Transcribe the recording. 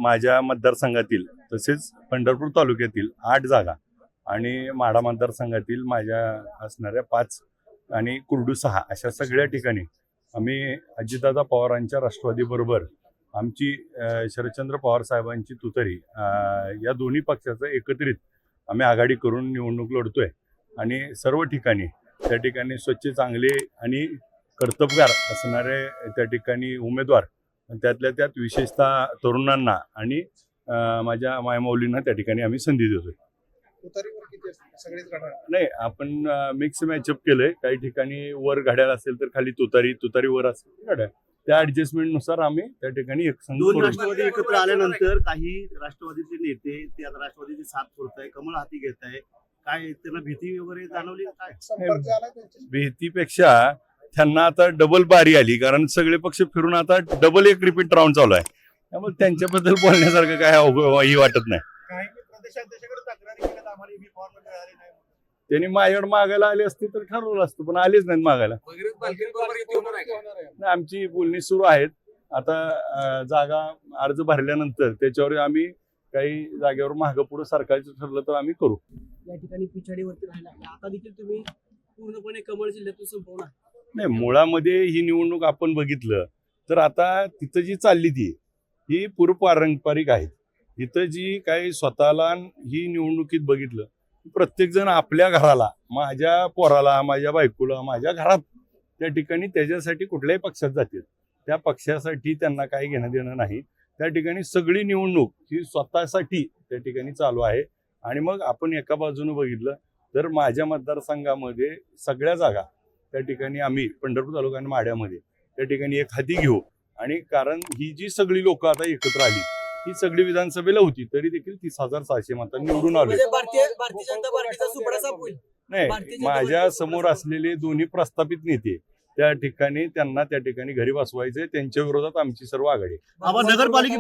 माझ्या मतदारसंघातील तसेच पंढरपूर तालुक्यातील 8 जागा आणि माढा मतदारसंघातील माझ्या असणाऱ्या 5 आणि कुर्डू 6 अशा सगळ्या ठिकाणी आम्ही अजितदादा पवारांच्या राष्ट्रवादीबरोबर आमची शरदचंद्र पवार साहेबांची तुतारी या दोन्ही पक्षाचं एकत्रित आम्ही आघाडी करून निवडणूक लढतोय आणि सर्व ठिकाणी त्या ठिकाणी स्वच्छ चांगले आणि कर्तबगार असणारे त्या ठिकाणी उमेदवार त्यातल्या त्यात विशेषतः तरुणांना आणि माझ्या मायमाऊलींना त्या ठिकाणी आम्ही संधी देतोय. नाही, आपण मिक्स मॅचअप केलंय. काही ठिकाणी वर घड्याळ असेल तर खाली तुतारी वर असेल घड्याळ, त्या ऍडजस्टमेंट नुसार आम्ही त्या ठिकाणी एक संघ दोन राष्ट्रवादी एकत्र आल्यानंतर काही राष्ट्रवादीचे नेते ते आता राष्ट्रवादीची साथ सोडताय, कमळ हाती घेत आहे, काय त्यांना भीती वगैरे जाणवली काय? भीतीपेक्षा त्यांना आता डबल बारी आली, कारण सगळे पक्ष फिरून आता डबल एक रिपीट राऊंड चालू आहे. त्यामुळे त्यांच्याबद्दल बोलण्यासारखं काय ही वाटत नाही. त्यांनी माझ्याकडे मागायला आले असते तर ठरवलं असतं, पण आलेच नाहीत मागायला. आमची बोलणी सुरू आहेत. आता जागा अर्ज भरल्यानंतर त्याच्यावर आम्ही काही जागेवर मागं पुढे सरकारचं ठरलं तर आम्ही करू. या ठिकाणी पिछाडीवरती राहिला आता देखील तुम्ही पूर्णपणे कमळ जिल्ह्यातून संपवणार नाही. मुळामध्ये ही निवडणूक आपण बघितलं तर आता तिथं जी चालली ती ही पूर्वपारंपरिक आहे. इथं जी काही स्वतःला ही निवडणुकीत बघितलं, प्रत्येक जण आपल्या घराला, माझ्या पोराला, माझ्या बायकोला, माझ्या घरात त्या ठिकाणी त्याच्यासाठी कुठल्याही पक्षात जातील. त्या पक्षासाठी त्यांना काही घेणं देणं नाही. त्या ठिकाणी सगळी निवडणूक ही स्वतःसाठी त्या ठिकाणी चालू आहे. आणि मग आपण एका बाजूने बघितलं तर माझ्या मतदारसंघामध्ये सगळ्या जागा त्या ठिकाणी आम्ही पंढरपूर तालुका आणि माढ्यामध्ये त्या ठिकाणी एक हाती घेऊ. आणि कारण ही जी सगळी लोक आता एकत्र आली ही सगळी विधानसभेला होती, तरी देखील 30,600 मतांनी निवडून आले. भारतीय जनता पार्टीचा सुपडा सापवेल. नाही, माझ्या समोर असलेले दोन्ही प्रस्थापित नेते त्या ठिकाणी त्यांना त्या ठिकाणी घरी बसवायचे, त्यांच्या विरोधात आमची सर्व आघाडी. नगरपालिका